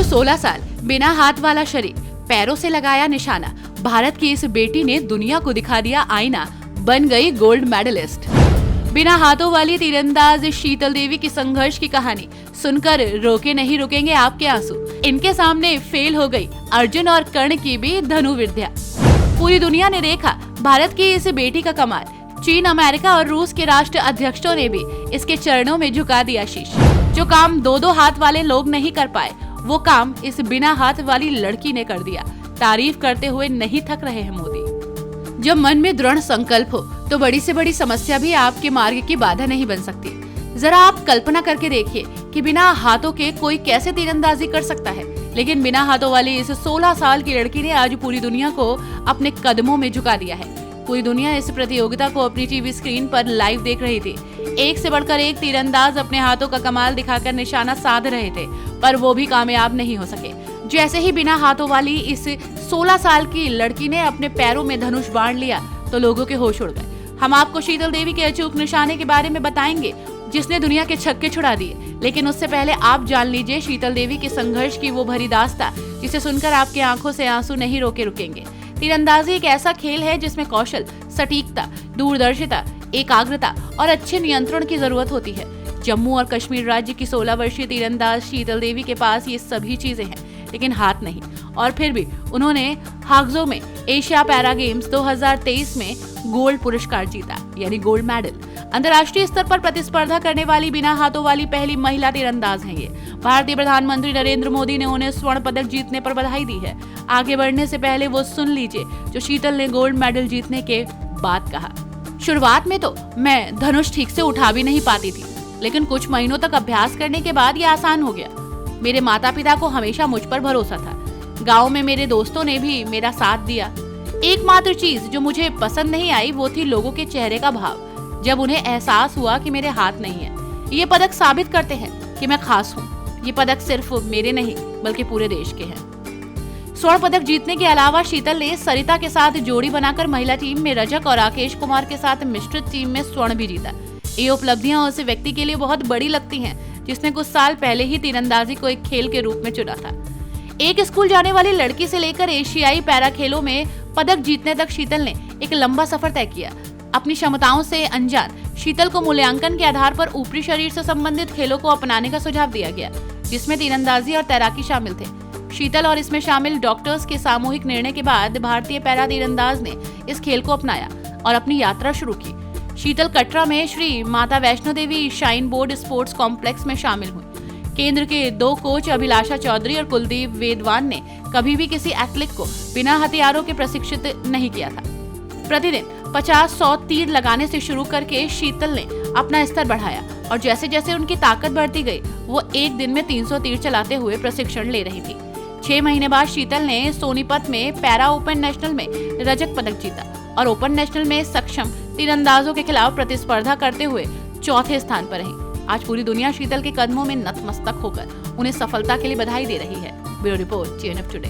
उम्र 16 साल, बिना हाथ वाला शरीर, पैरों से लगाया निशाना, भारत की इस बेटी ने दुनिया को दिखा दिया आईना, बन गई गोल्ड मेडलिस्ट। बिना हाथों वाली तीरंदाज शीतल देवी की संघर्ष की कहानी सुनकर रोके नहीं रुकेंगे आपके आंसू। इनके सामने फेल हो गई अर्जुन और कर्ण की भी धनु विद्या। पूरी दुनिया ने देखा भारत की इस बेटी का कमाल। चीन, अमेरिका और रूस के राष्ट्र अध्यक्षों ने भी इसके चरणों में झुका दिया शीश। जो काम दो हाथ वाले लोग नहीं कर पाए, वो काम इस बिना हाथ वाली लड़की ने कर दिया। तारीफ करते हुए नहीं थक रहे हैं मोदी। जब मन में दृढ़ संकल्प हो तो बड़ी से बड़ी समस्या भी आपके मार्ग की बाधा नहीं बन सकती। जरा आप कल्पना करके देखिए कि बिना हाथों के कोई कैसे तीरंदाजी कर सकता है, लेकिन बिना हाथों वाली इस 16 साल की लड़की ने आज पूरी दुनिया को अपने कदमों में झुका दिया है। पूरी दुनिया इस प्रतियोगिता को अपनी टीवी स्क्रीन पर लाइव देख रही थी। एक से बढ़कर एक तीरंदाज अपने हाथों का कमाल दिखाकर निशाना साध रहे थे, पर वो भी कामयाब नहीं हो सके। जैसे ही बिना हाथों वाली इस 16 साल की लड़की ने अपने पैरों में धनुष बांध लिया तो लोगों के होश उड़ गए। हम आपको शीतल देवी के अचूक निशाने के बारे में बताएंगे, जिसने दुनिया के छक्के छुड़ा दिए। लेकिन उससे पहले आप जान लीजिए शीतल देवी के संघर्ष की वो भरी दास्तां, जिसे सुनकर आपकी आंखों से आंसू नहीं रोके रुकेंगे। तीरंदाजी एक ऐसा खेल है जिसमें कौशल, सटीकता, दूरदर्शिता, एकाग्रता और अच्छे नियंत्रण की जरूरत होती है। जम्मू और कश्मीर राज्य की 16 वर्षीय तीरंदाज शीतल देवी के पास ये सभी चीजें हैं, लेकिन हाथ नहीं। और फिर भी उन्होंने हागजो में एशिया पैरा गेम्स 2023 में गोल्ड पुरस्कार जीता, यानी गोल्ड मेडल। अंतर्राष्ट्रीय स्तर पर प्रतिस्पर्धा करने वाली बिना हाथों वाली पहली महिला तीरंदाज हैं ये। भारतीय प्रधानमंत्री नरेंद्र मोदी ने उन्हें स्वर्ण पदक जीतने पर बधाई दी है। आगे बढ़ने से पहले वो सुन लीजिए जो शीतल ने गोल्ड मेडल जीतने के बाद कहा। शुरुआत में तो मैं धनुष ठीक से उठा भी नहीं पाती थी, लेकिन कुछ महीनों तक अभ्यास करने के बाद ये आसान हो गया। मेरे माता पिता को हमेशा मुझ पर भरोसा था। गांव में मेरे दोस्तों ने भी मेरा साथ दिया। एकमात्र चीज जो मुझे पसंद नहीं आई वो थी लोगों के चेहरे का भाव, जब उन्हें एहसास हुआ कि मेरे हाथ नहीं है। ये पदक साबित करते हैं कि मैं खास हूँ। ये पदक सिर्फ मेरे नहीं बल्कि पूरे देश के हैं। स्वर्ण पदक जीतने के अलावा शीतल ने सरिता के साथ जोड़ी बनाकर महिला टीम में रजक और राकेश कुमार के साथ मिश्रित टीम में स्वर्ण भी जीता। ये उपलब्धियां उस व्यक्ति के लिए बहुत बड़ी लगती हैं जिसने कुछ साल पहले ही तीरंदाजी को एक खेल के रूप में चुना था। एक स्कूल जाने वाली लड़की से लेकर एशियाई पैरा खेलों में पदक जीतने तक शीतल ने एक लंबा सफर तय किया। अपनी क्षमताओं से अनजान शीतल को मूल्यांकन के आधार पर ऊपरी शरीर से संबंधित खेलों को अपनाने का सुझाव दिया गया, जिसमें तीरंदाजी और तैराकी शामिल थे। शीतल और इसमें शामिल डॉक्टर्स के सामूहिक निर्णय के बाद भारतीय पैरा तीरंदाज ने इस खेल को अपनाया और अपनी यात्रा शुरू की। शीतल कटरा में Shri Mata Vaishno Devi shine board sports complex में शामिल हुई। केंद्र के 2 कोच अभिलाषा चौधरी और कुलदीप वेदवान ने कभी भी किसी एथलीट को बिना हथियारों के प्रशिक्षित नहीं किया था। प्रतिदिन 50-100 तीर लगाने से शुरू करके शीतल ने अपना स्तर बढ़ाया और जैसे जैसे उनकी ताकत बढ़ती गई, वो एक दिन में 300 तीर चलाते हुए प्रशिक्षण ले रही थी। 6 महीने बाद शीतल ने सोनीपत में पैरा ओपन नेशनल में रजत पदक जीता और ओपन नेशनल में सक्षम तीरंदाजों के खिलाफ प्रतिस्पर्धा करते हुए 4थे स्थान पर रही। आज पूरी दुनिया शीतल के कदमों में नतमस्तक होकर उन्हें सफलता के लिए बधाई दे रही है। Bureau report, GNF today.